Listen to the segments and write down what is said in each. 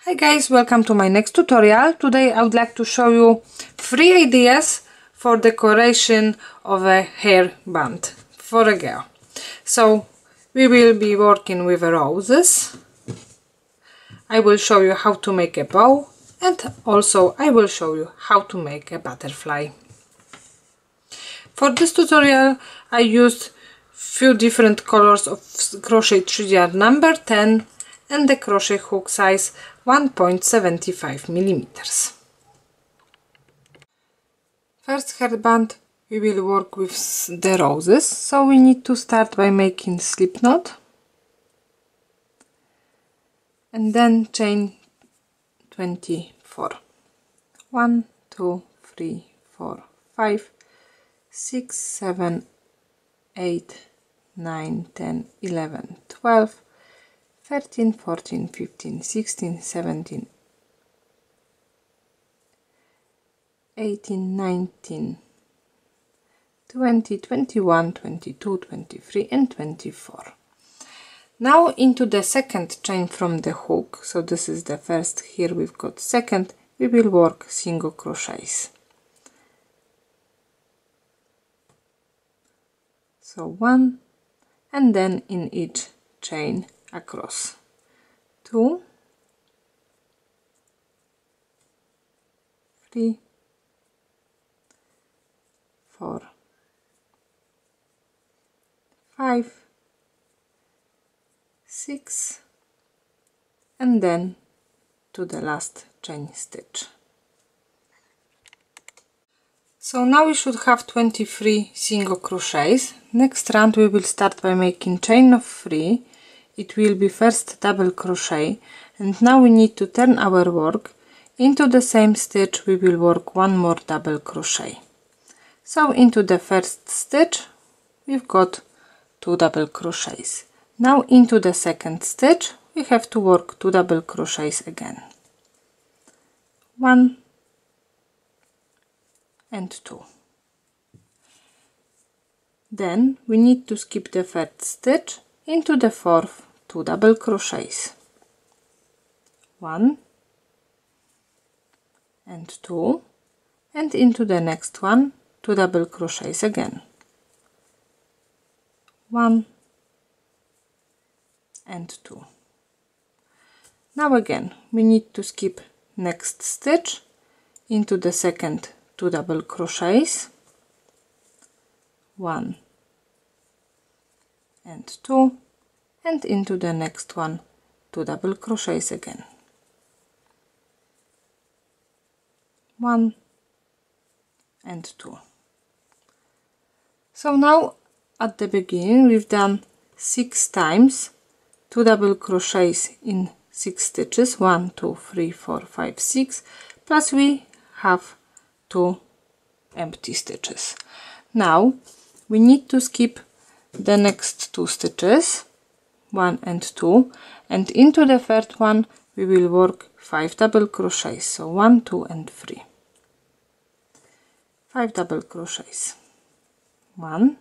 Hi guys, welcome to my next tutorial. Today I would like to show you 3 ideas for decoration of a hairband for a girl. So we will be working with roses. I will show you how to make a bow, and also I will show you how to make a butterfly. For this tutorial I used few different colors of crochet thread yarn number 10 and the crochet hook size 1.75 millimeters. First hairband we will work with the roses, so we need to start by making slip knot and then chain 24. 1, 2, 3, 4, 5, 6, 7, 8, 9, 10, 11, 12, 13, 14, 15, 16, 17, 18, 19, 20, 21, 22, 23 and 24. Now into the second chain from the hook, so this is the first, here we've got second, we will work single crochets. So 1, and then in each chain across 2, 3, 4, 5, 6, and then to the last chain stitch. So now we should have 23 single crochets. Next round we will start by making chain of 3. It will be first double crochet, and now we need to turn our work. Into the same stitch we will work one more double crochet. So into the first stitch we've got 2 double crochets. Now into the second stitch we have to work 2 double crochets again. 1 and 2. Then we need to skip the third stitch. Into the fourth 2 double crochets. 1 and 2, and into the next one 2 double crochets again. 1 and 2. Now again we need to skip next stitch. Into the second 2 double crochets. 1 and 2, and into the next one 2 double crochets again. 1 and 2. So now at the beginning we've done 6 times 2 double crochets in 6 stitches, 1, 2, 3, 4, 5, 6, plus we have 2 empty stitches. Now we need to skip the next 2 stitches, 1 and 2, and into the third one we will work 5 double crochets, so 1, 2 and 3. 5 double crochets. 1,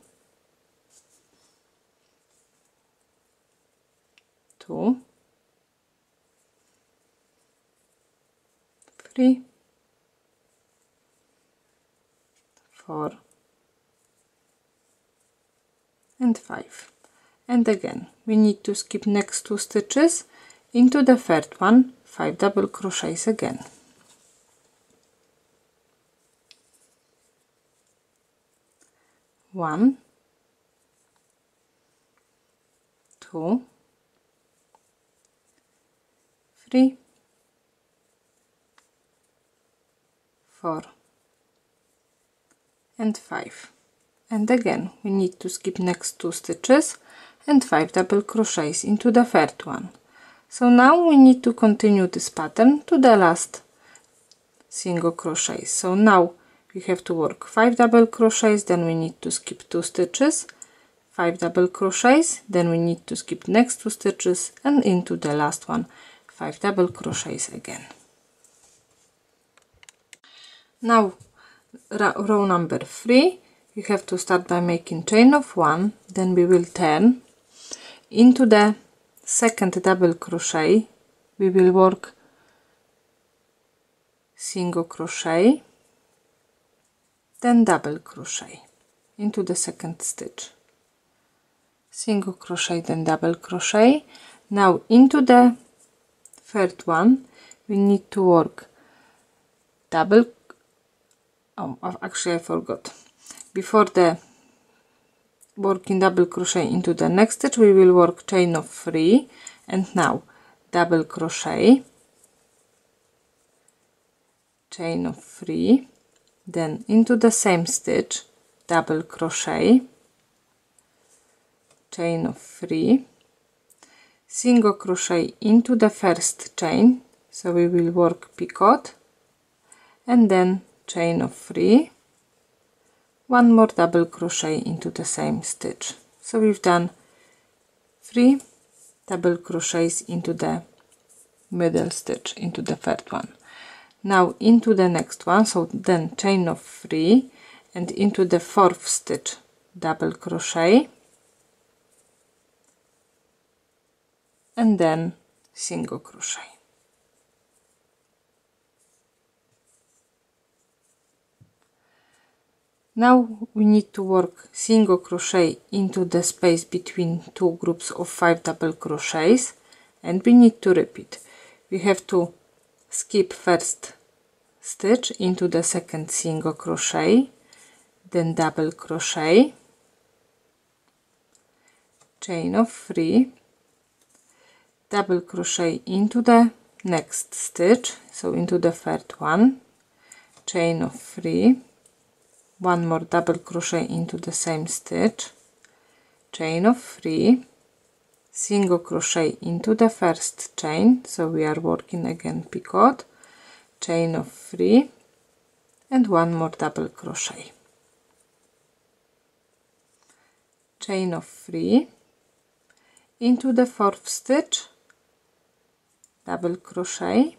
2, 3, 4 and 5. And again we need to skip next 2 stitches. Into the third one 5 double crochets again. 1, 2, 3, 4 and 5. And again we need to skip next 2 stitches and 5 double crochets into the third one. So now we need to continue this pattern to the last single crochet. So now we have to work 5 double crochets, then we need to skip 2 stitches, 5 double crochets, then we need to skip next 2 stitches, and into the last one 5 double crochets again. Now row number 3, you have to start by making chain of 1, then we will turn. Into the second double crochet we will work single crochet, then double crochet into the second stitch, single crochet, then double crochet. Now into the third one we need to work double, actually I forgot, before the working double crochet into the next stitch we will work chain of 3, and now double crochet, chain of 3, then into the same stitch double crochet, chain of 3, single crochet into the first chain, so we will work picot, and then chain of 3, one more double crochet into the same stitch. So we've done 3 double crochets into the middle stitch, into the third one. Now into the next one, so then chain of 3, and into the fourth stitch double crochet, and then single crochet. Now we need to work single crochet into the space between two groups of 5 double crochets, and we need to repeat. We have to skip first stitch into the second single crochet, then double crochet, chain of 3, double crochet into the next stitch, so into the third one, chain of 3, one more double crochet into the same stitch, chain of 3, single crochet into the first chain, so we are working again picot, chain of 3, and one more double crochet, chain of 3, into the fourth stitch double crochet,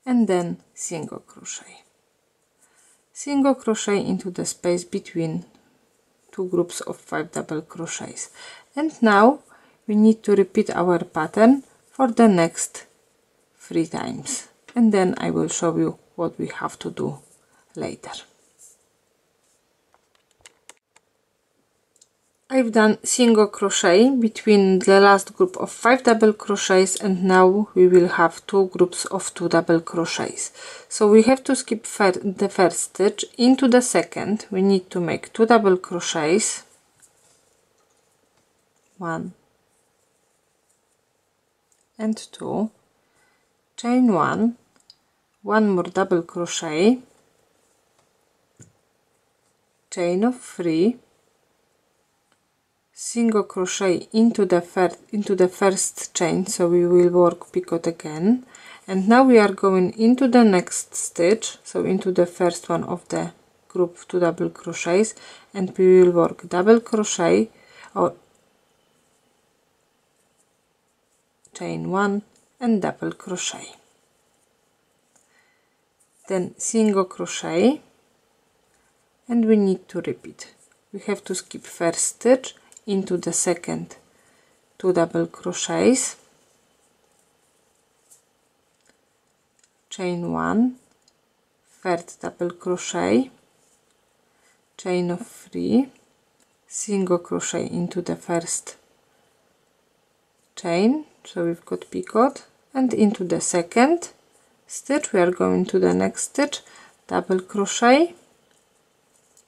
and then single crochet into the space between two groups of 5 double crochets. And now we need to repeat our pattern for the next 3 times, and then I will show you what we have to do later. I've done single crochet between the last group of 5 double crochets, and now we will have 2 groups of 2 double crochets. So we have to skip the first stitch. Into the second we need to make 2 double crochets, 1 and 2, chain 1, one more double crochet, chain of 3, single crochet into the first chain, so we will work picot again, and now we are going into the next stitch, so into the first one of the group 2 double crochets, and we will work double crochet or chain 1 and double crochet, then single crochet, and we need to repeat. We have to skip first stitch into the second 2 double crochets, chain 1, third double crochet, chain of 3, single crochet into the first chain, so we've got picot, and into the second stitch we are going to the next stitch, double crochet,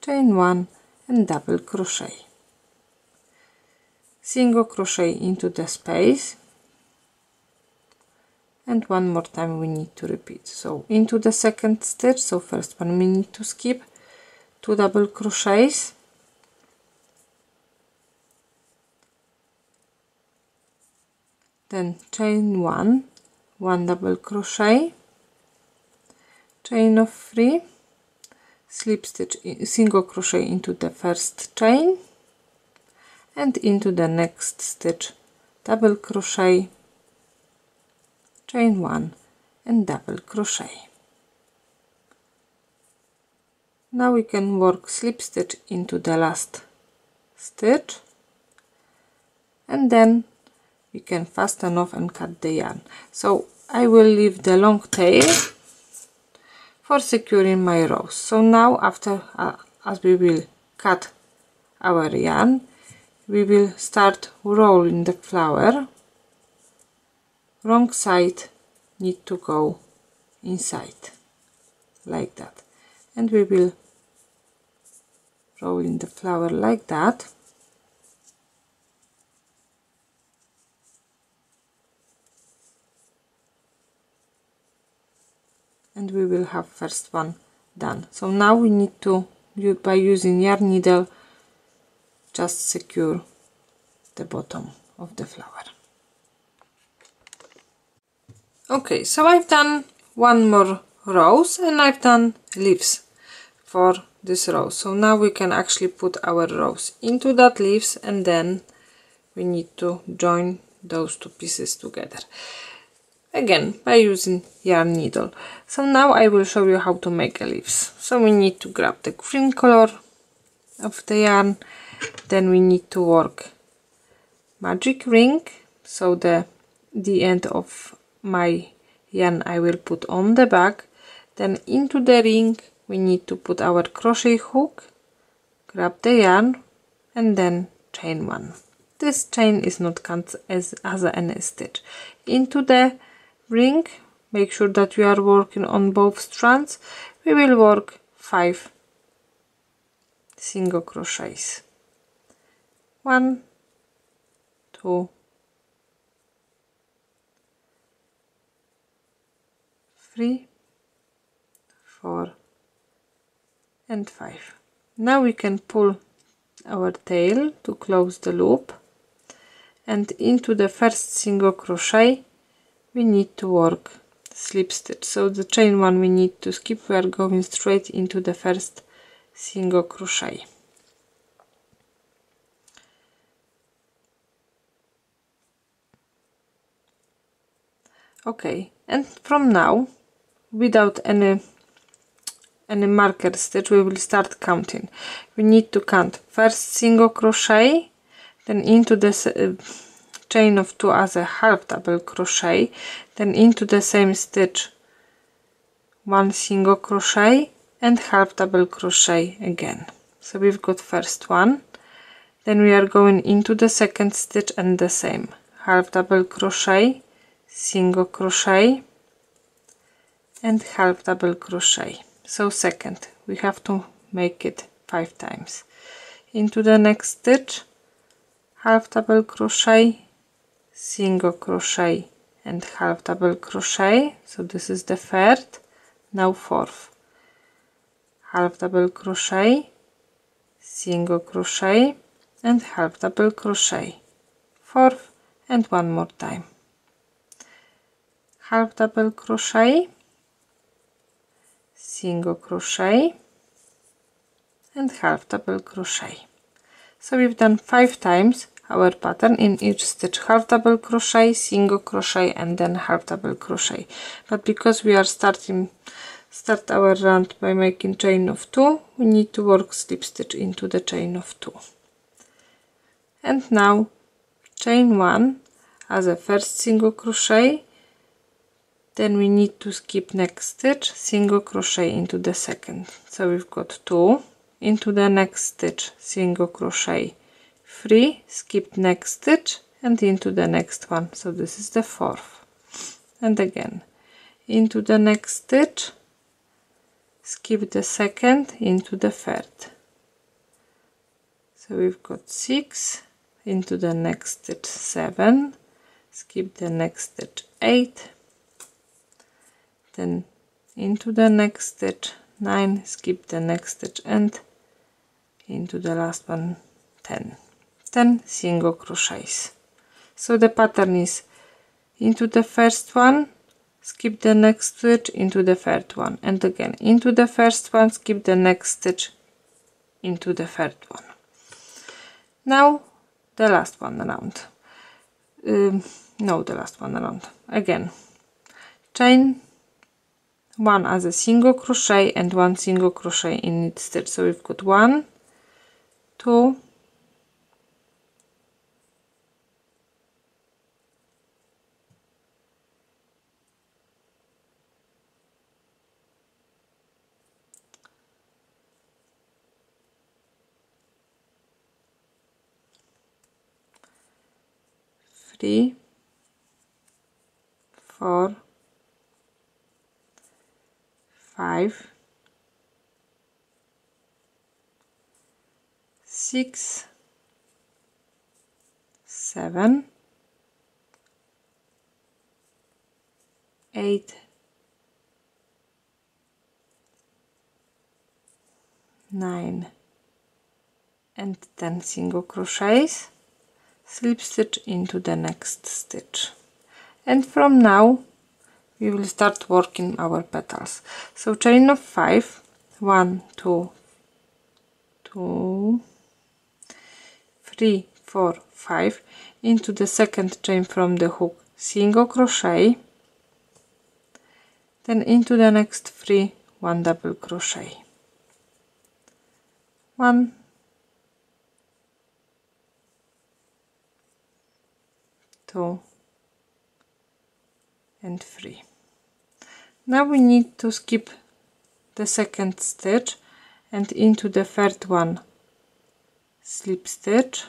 chain 1 and double crochet, single crochet into the space, and one more time we need to repeat. So into the second stitch, so first one we need to skip 2 double crochets, then chain 1, 1 double crochet, chain of 3, slip stitch, single crochet into the first chain, and into the next stitch double crochet, chain 1 and double crochet. Now we can work slip stitch into the last stitch, and then we can fasten off and cut the yarn. So I will leave the long tail for securing my rows. So now after as we will cut our yarn, we will start rolling the flower. Wrong side need to go inside like that, and we will roll in the flower like that. And we will have first one done. So now we need to, by using yarn needle, just secure the bottom of the flower. Okay, so I've done one more rows and I've done leaves for this row. So now we can actually put our rows into that leaves, and then we need to join those two pieces together. Again, by using yarn needle. So now I will show you how to make a leaves. So we need to grab the green color of the yarn, then we need to work magic ring. So the end of my yarn I will put on the back. Then into the ring we need to put our crochet hook, grab the yarn, and then chain one. This chain is not count as any stitch. Into the ring, make sure that you are working on both strands. We will work 5 single crochets. 1, 2, 3, 4, and 5. Now we can pull our tail to close the loop, and into the first single crochet we need to work slip stitch. So the chain one we need to skip, we are going straight into the first single crochet. Okay, and from now, without any marker stitch, we will start counting. We need to count first single crochet, then into the chain of 2 as a half double crochet, then into the same stitch 1 single crochet and half double crochet again. So we've got first one, then we are going into the second stitch and the same half double crochet, single crochet and half double crochet. So second, we have to make it 5 times. Into the next stitch, half double crochet, single crochet and half double crochet. So this is the third. Now fourth, half double crochet, single crochet and half double crochet. Fourth, and one more time, half double crochet, single crochet and half double crochet. So we've done 5 times our pattern in each stitch, half double crochet, single crochet and then half double crochet. But because we are start our round by making chain of 2, we need to work slip stitch into the chain of 2. And now chain 1 as a first single crochet, then we need to skip next stitch, single crochet into the second. So we've got 2, into the next stitch, single crochet, 3, skip next stitch and into the next one. So this is the fourth. And again, into the next stitch, skip the second, into the third. So we've got 6, into the next stitch 7, skip the next stitch 8, then into the next stitch 9, skip the next stitch and into the last one 10 single crochets. So the pattern is into the first one, skip the next stitch, into the third one, and again into the first one, skip the next stitch, into the third one. Now the last one around, the last one around again, chain 1 as a single crochet and 1 single crochet in each stitch. So we've got 1, 2, 3, 4, 5, 6, 7, 8, 9 and 10 single crochets, slip stitch into the next stitch, and from now we will start working our petals. So chain of 5, 1, 2, 2, 3, 4, 5, into the second chain from the hook, single crochet, then into the next 3, 1 double crochet, 1, 2 and 3. Now we need to skip the second stitch and into the third one slip stitch,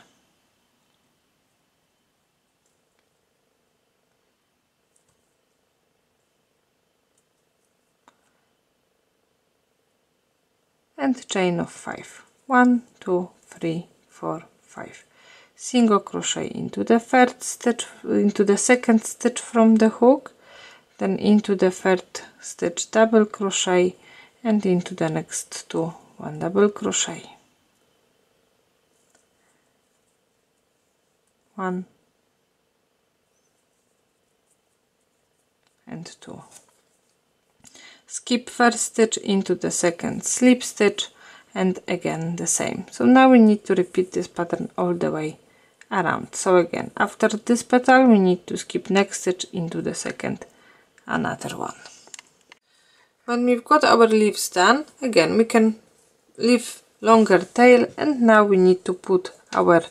and chain of 5, 1, 2, 3, 4, 5, single crochet into the third stitch, into the second stitch from the hook, then into the third stitch double crochet, and into the next 2 1 double crochet, 1 and 2, skip first stitch into the second slip stitch, and again the same. So now we need to repeat this pattern all the way around. So again, after this petal we need to skip next stitch into the second, another one. When we've got our leaves done, again we can leave longer tail, and now we need to put our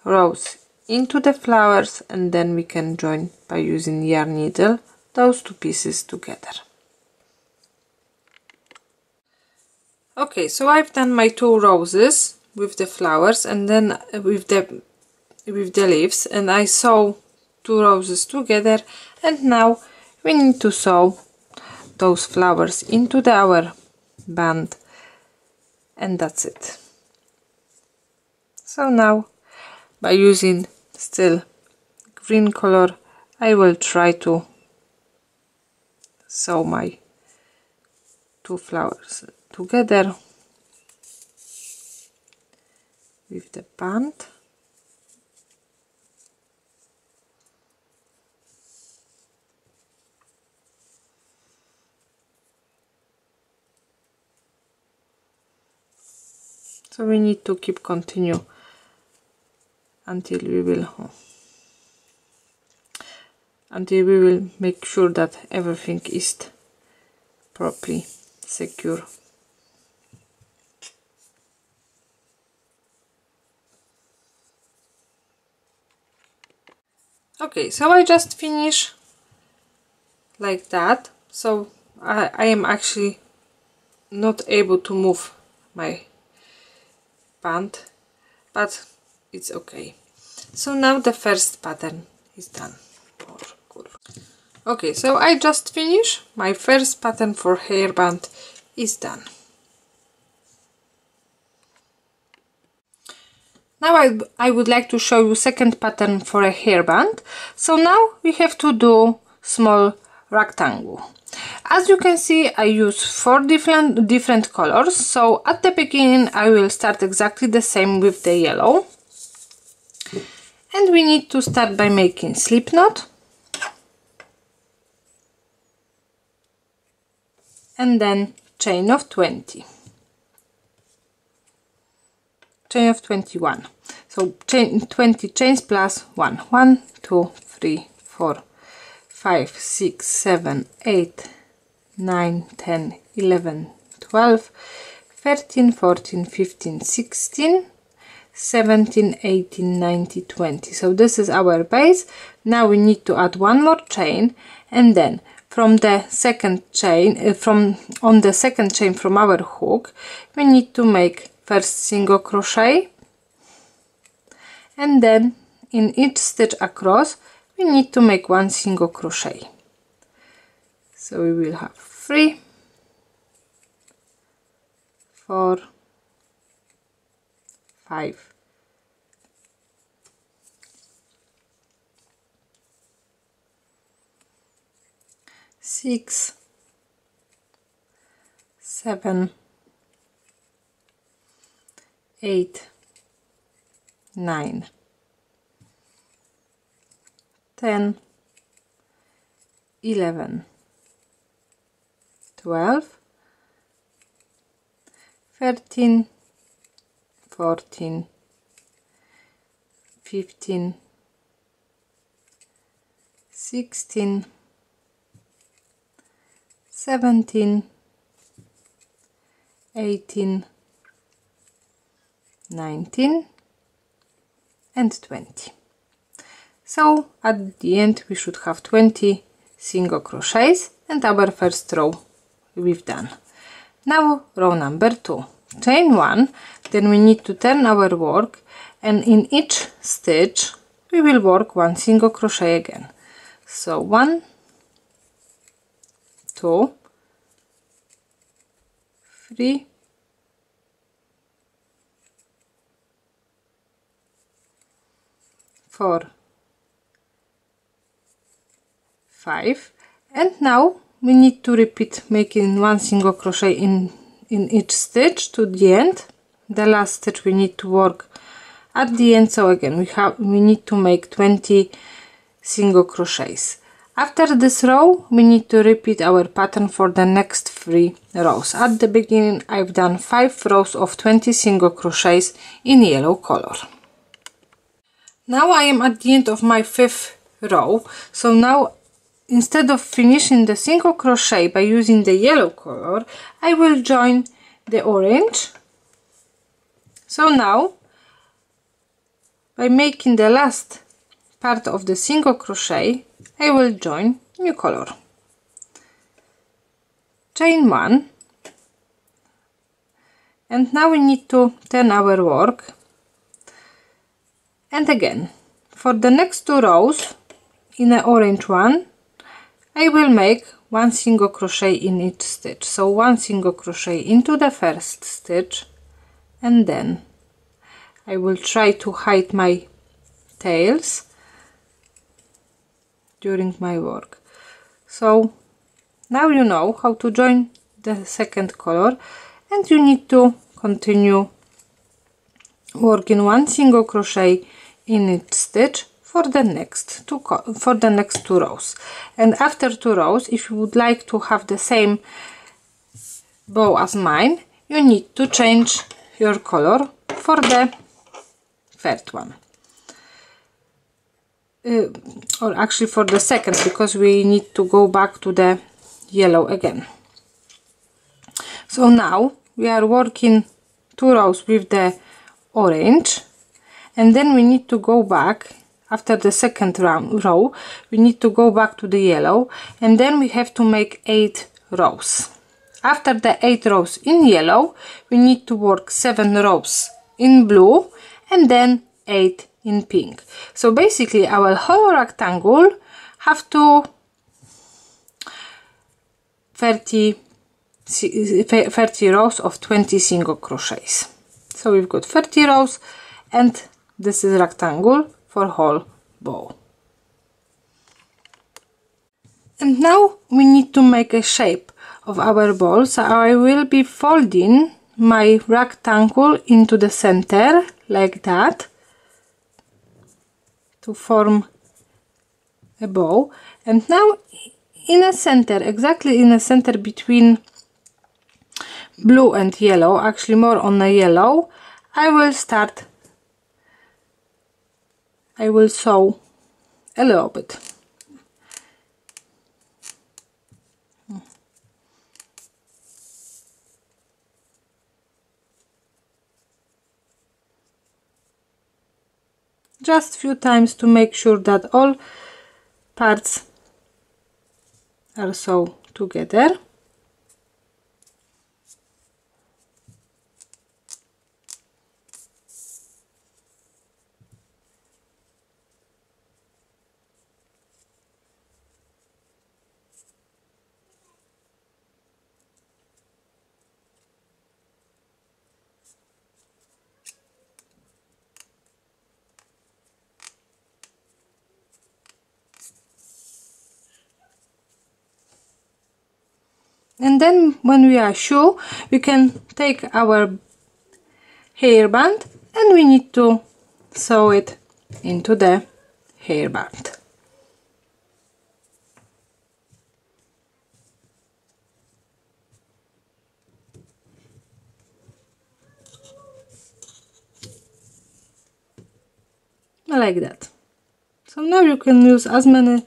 rose into the flowers, and then we can join by using yarn needle those two pieces together. Okay, so I've done my 2 roses with the flowers and then with the leaves, and I sew 2 roses together, and now we need to sew those flowers into our band, and that's it. So now, by using still green color, I will try to sew my 2 flowers together with the band. So we need to keep continue until we will make sure that everything is properly secure. Okay, so I just finished like that. So I am actually not able to move my band, but it's okay. So now the first pattern is done. Okay, so I just finished. My first pattern for hairband is done. Now I would like to show you second pattern for a hairband. So now we have to do small rectangle. As you can see, I use 4 different colors. So at the beginning I will start exactly the same with the yellow. And we need to start by making slip knot. And then chain of 20. Chain of 21. So 20 chains plus 1. 1, 2, 3, 4, 5, 6, 7, 8, 9, 10, 11, 12, 13, 14, 15, 16, 17, 18, 19, 20. So this is our base. Now we need to add 1 more chain, and then from the second chain, on the second chain from our hook, we need to make first single crochet, and then in each stitch across we need to make 1 single crochet. So we will have 3, 4, 5, 6, 7, 8, 9, 10, 11, 12, 13, 14, 15, 16, 17, 18, 19 and 20. So at the end we should have 20 single crochets, and our first row we've done. Now row number 2, chain 1, then we need to turn our work, and in each stitch we will work 1 single crochet again. So 1, 2, 3, 4, 5, and now we need to repeat making 1 single crochet in each stitch to the end. The last stitch we need to work at the end, so again we need to make 20 single crochets. After this row we need to repeat our pattern for the next 3 rows. At the beginning I've done 5 rows of 20 single crochets in yellow color. Now I am at the end of my 5th row, so now instead of finishing the single crochet by using the yellow color, I will join the orange. So now, by making the last part of the single crochet, I will join new color. Chain 1, and now we need to turn our work, and again for the next 2 rows in the orange one I will make 1 single crochet in each stitch. So 1 single crochet into the first stitch, and then I will try to hide my tails during my work. So now you know how to join the second color, and you need to continue working 1 single crochet in each stitch for the next 2 rows. And after 2 rows, if you would like to have the same bow as mine, you need to change your color for the third one, or actually for the second, because we need to go back to the yellow again. So now we are working 2 rows with the orange, and then we need to go back. After the second row we need to go back to the yellow, and then we have to make 8 rows. After the 8 rows in yellow we need to work 7 rows in blue, and then 8 in pink. So basically our whole rectangle have to 30 rows of 20 single crochets. So we've got 30 rows, and this is rectangle for whole bow. And now we need to make a shape of our ball, so I will be folding my rectangle into the center like that to form a bow. And now in a center, exactly in a center between blue and yellow, actually more on the yellow, I will sew a little bit. Just few times to make sure that all parts are sewn together. And then when we are sure, we can take our hairband and we need to sew it into the hairband. Like that. So now you can use as many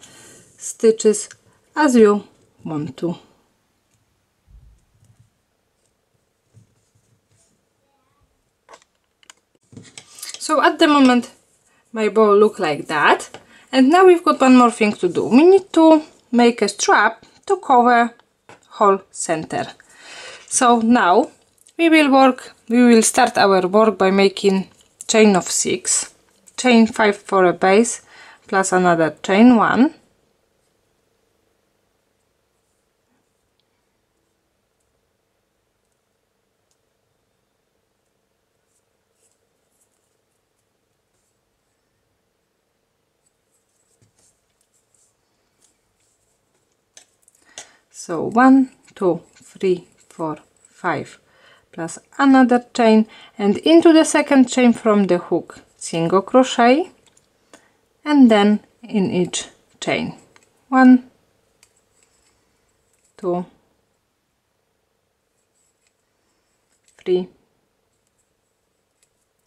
stitches as you want to. So at the moment my bow look like that, and now we've got one more thing to do. We need to make a strap to cover whole center. So now we will start our work by making chain of 6, chain 5 for a base, plus another chain 1, so 1, 2, 3, 4, 5, plus another chain, and into the second chain from the hook single crochet, and then in each chain 1, 2, 3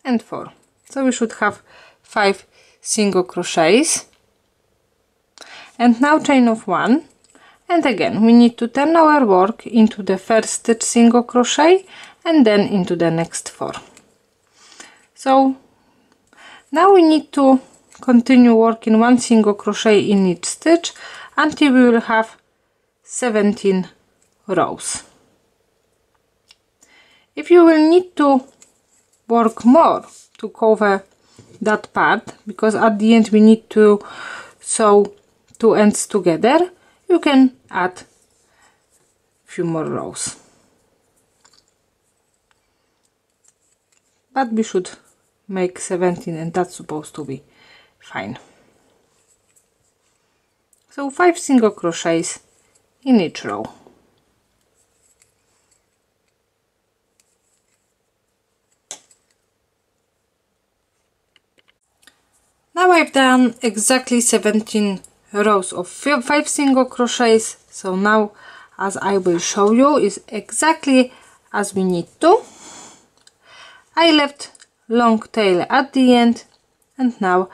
and 4. So we should have 5 single crochets, and now chain of 1, and again we need to turn our work into the first stitch single crochet and then into the next 4. So now we need to continue working 1 single crochet in each stitch until we will have 17 rows. If you will need to work more to cover that part, because at the end we need to sew 2 ends together, you can add a few more rows. But we should make 17, and that's supposed to be fine. So 5 single crochets in each row. Now I've done exactly 17 rows of 5 single crochets, so now as I will show you is exactly as we need to. I left long tail at the end, and now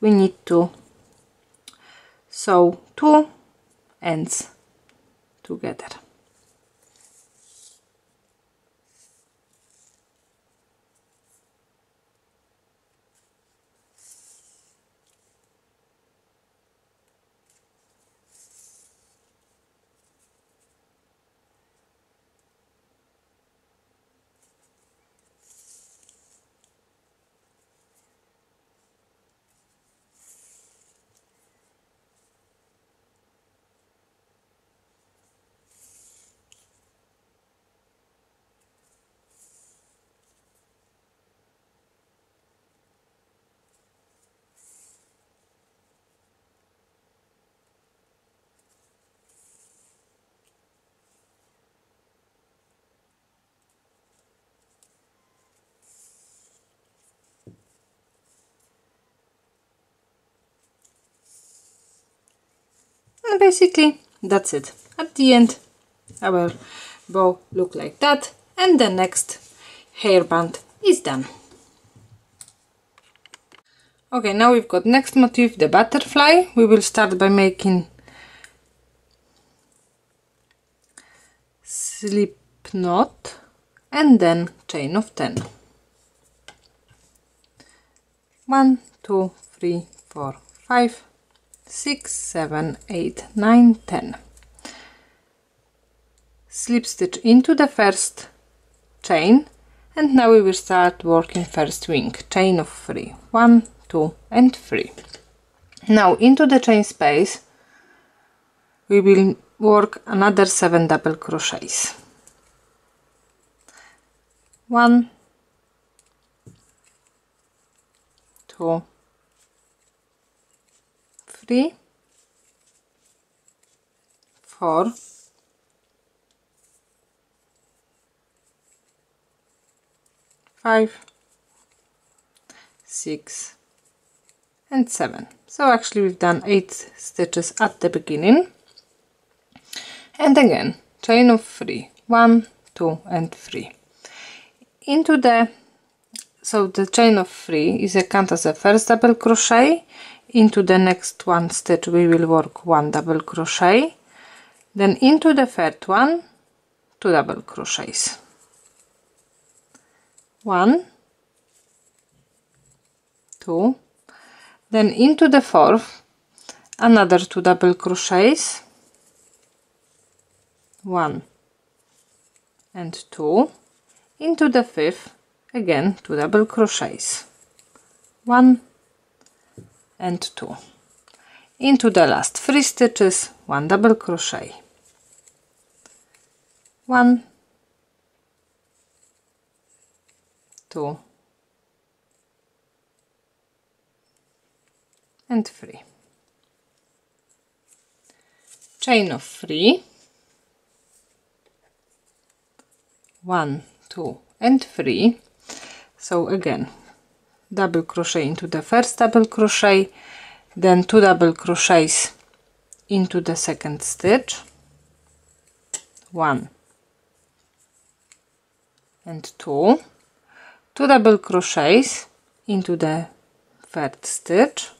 we need to sew 2 ends together. And basically that's it. At the end our bow look like that, and the next hairband is done. Okay, now we've got next motif, the butterfly. We will start by making slip knot and then chain of 10. 1, 2, 3, 4, 5, 6, 7, 8, 9, 10. Slip stitch into the first chain, and now we will start working first wing, chain of 3, 1, 2 and 3. Now into the chain space we will work another 7 double crochets. 1, 2, 3, 4, 5, 6 and 7. So actually we've done 8 stitches at the beginning. And again, chain of 3, 1, 2 and 3. Into the, so the chain of 3 is a count as a first double crochet. Into the next one stitch we will work 1 double crochet. Then into the third one, 2 double crochets. 1, 2, then into the fourth, another 2 double crochets, 1 and 2, into the fifth, again 2 double crochets, 1 and 2, into the last 3 stitches, 1 double crochet, 1, 2 and 3. Chain of 3, 1, 2 and 3. So again, double crochet into the first double crochet, then 2 double crochets into the second stitch, 1 and 2, 2 double crochets into the third stitch,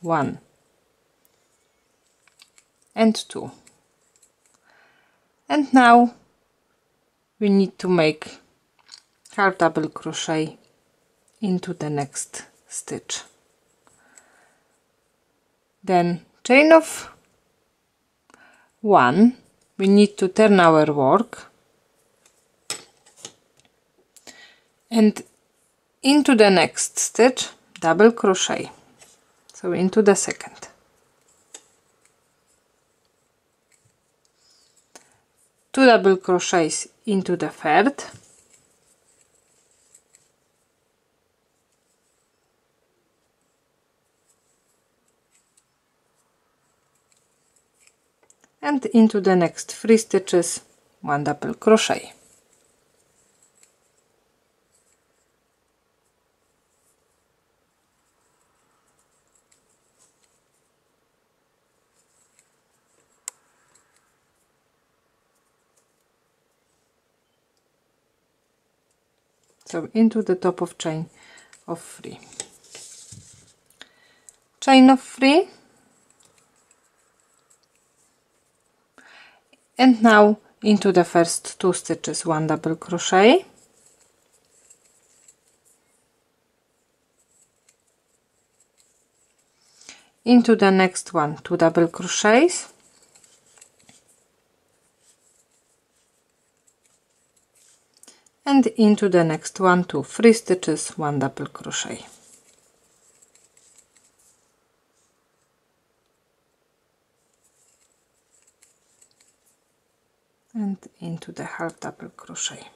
1 and 2. And now we need to make half double crochet into the next stitch. Then chain of 1, we need to turn our work and into the next stitch double crochet, so into the second, 2 double crochets into the third, and into the next 3 stitches 1 double crochet. So into the top of chain of 3. Chain of 3, and now into the first 2 stitches 1 double crochet, into the next one 2 double crochets, and into the next one 2 3 stitches 1 double crochet. And into the half double crochet.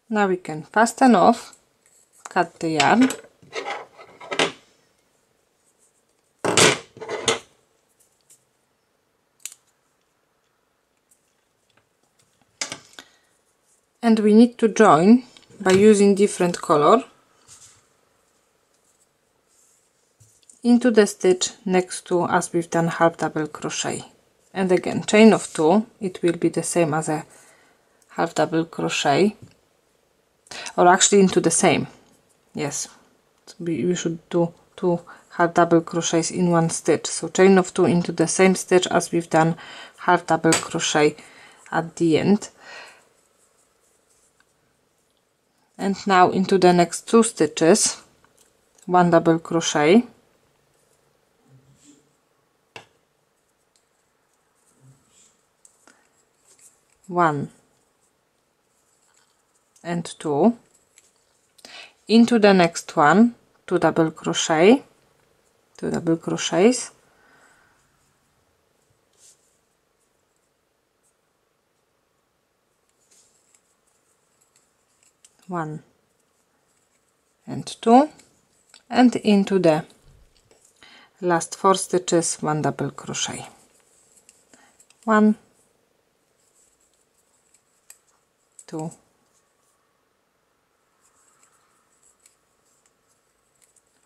Now we can fasten off, cut the yarn, and we need to join by using different color into the stitch next to, as we've done, half double crochet. And again, chain of 2, it will be the same as a half double crochet, or actually into the same, yes, we should do 2 half double crochets in 1 stitch, so chain of 2 into the same stitch as we've done half double crochet at the end. And now into the next 2 stitches 1 double crochet, one and 2, into the next one 2 double crochet, 2 double crochets, one and 2, and into the last 4 stitches 1 double crochet. 1, 2,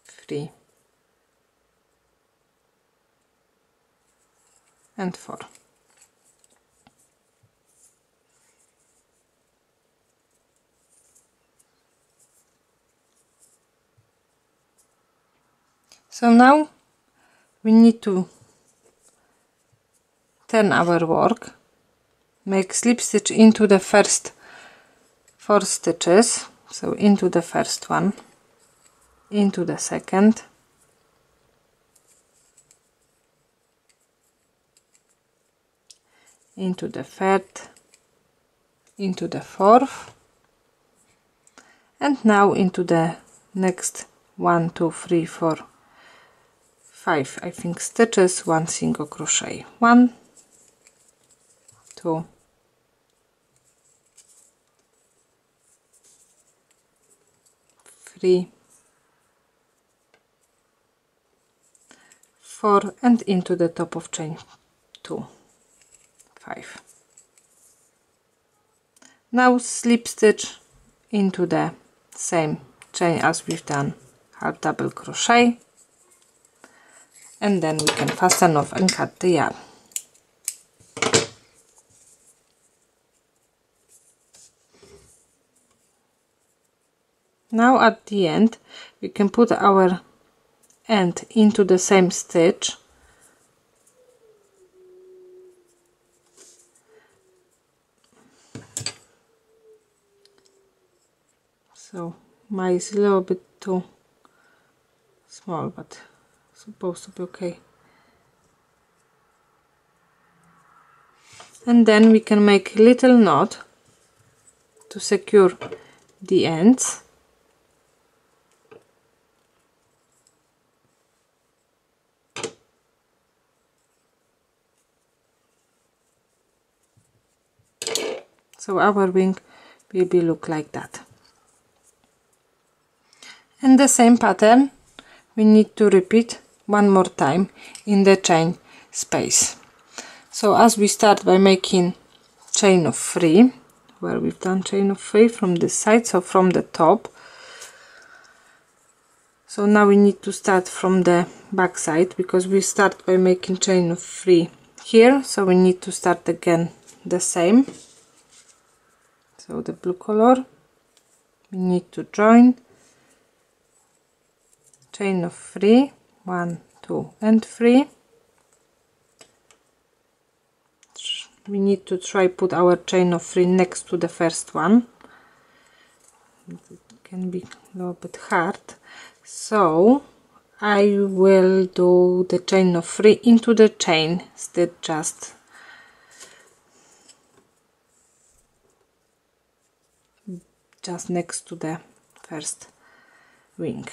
3 and 4. So now we need to turn our work, make slip stitch into the first 4 stitches, so into the first one, into the second, into the third, into the fourth, and now into the next 1, 2, 3, 4, 5, I think, stitches, 1 single crochet. 1, 2, 3, 4, and into the top of chain 2, 5. Now slip stitch into the same chain as we've done half double crochet, and then we can fasten off and cut the yarn. Now at the end we can put our end into the same stitch, so mine is a little bit too small, but supposed to be okay. And then we can make a little knot to secure the ends. So our wing will be look like that. And the same pattern we need to repeat one more time in the chain space. So as we start by making chain of 3, where we've done chain of 3 from this side, so from the top. So now we need to start from the back side, because we start by making chain of 3 here, so we need to start again the same. So the blue color, we need to join chain of 3, 1, 2 and 3. We need to try put our chain of 3 next to the first one. It can be a little bit hard, so I will do the chain of 3 into the chain stitch just next to the first wing.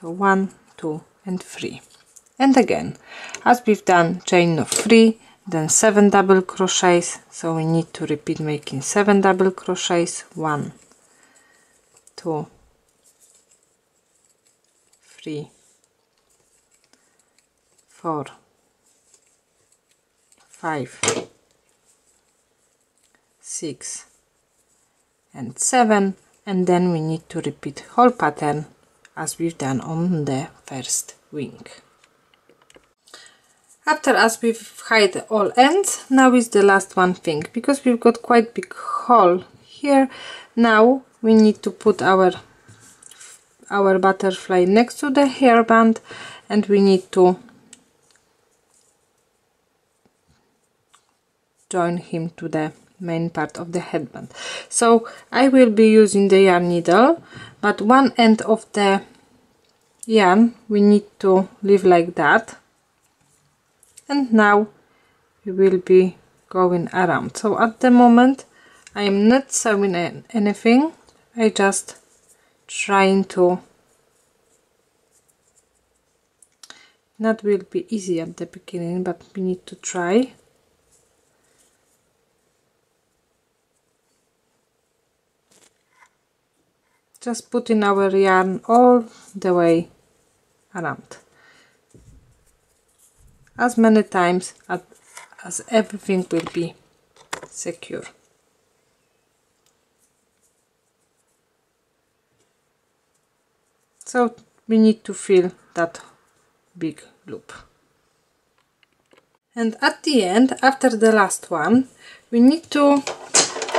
So 1, 2 and 3, and again as we've done chain of 3, then 7 double crochets, so we need to repeat making 7 double crochets. 1, 2, 3, 4, 5, 6 and 7, and then we need to repeat whole pattern as we've done on the first wing. After as we've hid all ends, now is the last one thing, because we've got quite big hole here. Now we need to put our butterfly next to the hairband, and we need to join him to the main part of the headband. So I will be using the yarn needle, but one end of the yarn we need to leave like that, and now we will be going around. So at the moment I am not sewing anything, I just trying to, not will be easy at the beginning, but we need to try. Just putting our yarn all the way around, as many times as everything will be secure. So we need to fill that big loop. And at the end, after the last one, we need to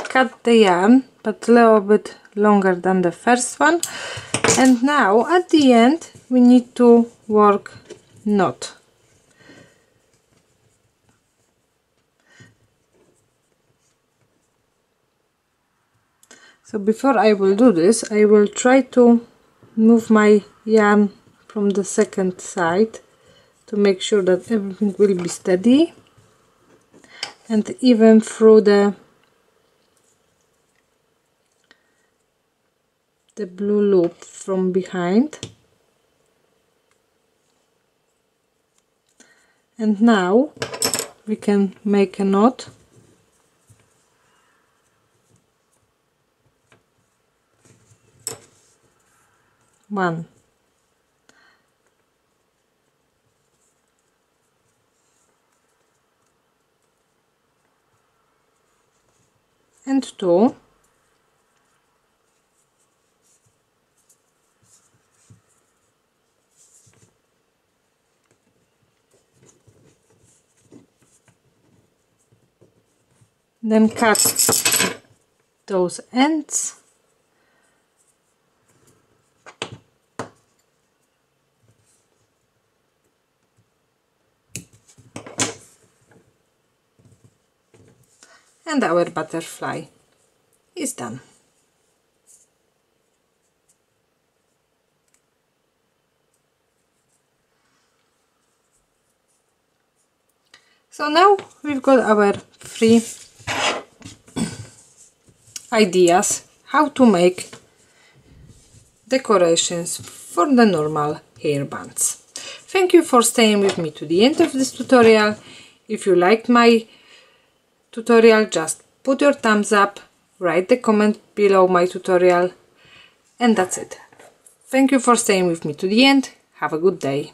cut the yarn, but a little bit longer than the first one. And now at the end we need to work knot. So before I will do this, I will try to move my yarn from the second side to make sure that everything will be steady, and even through the blue loop from behind. And now we can make a knot. One, and two, then cut those ends. And our butterfly is done. So now we've got our 3 ideas how to make decorations for the normal hairbands. Thank you for staying with me to the end of this tutorial. If you liked my tutorial, just put your thumbs up, write the comment below my tutorial, and that's it. Thank you for staying with me to the end. Have a good day.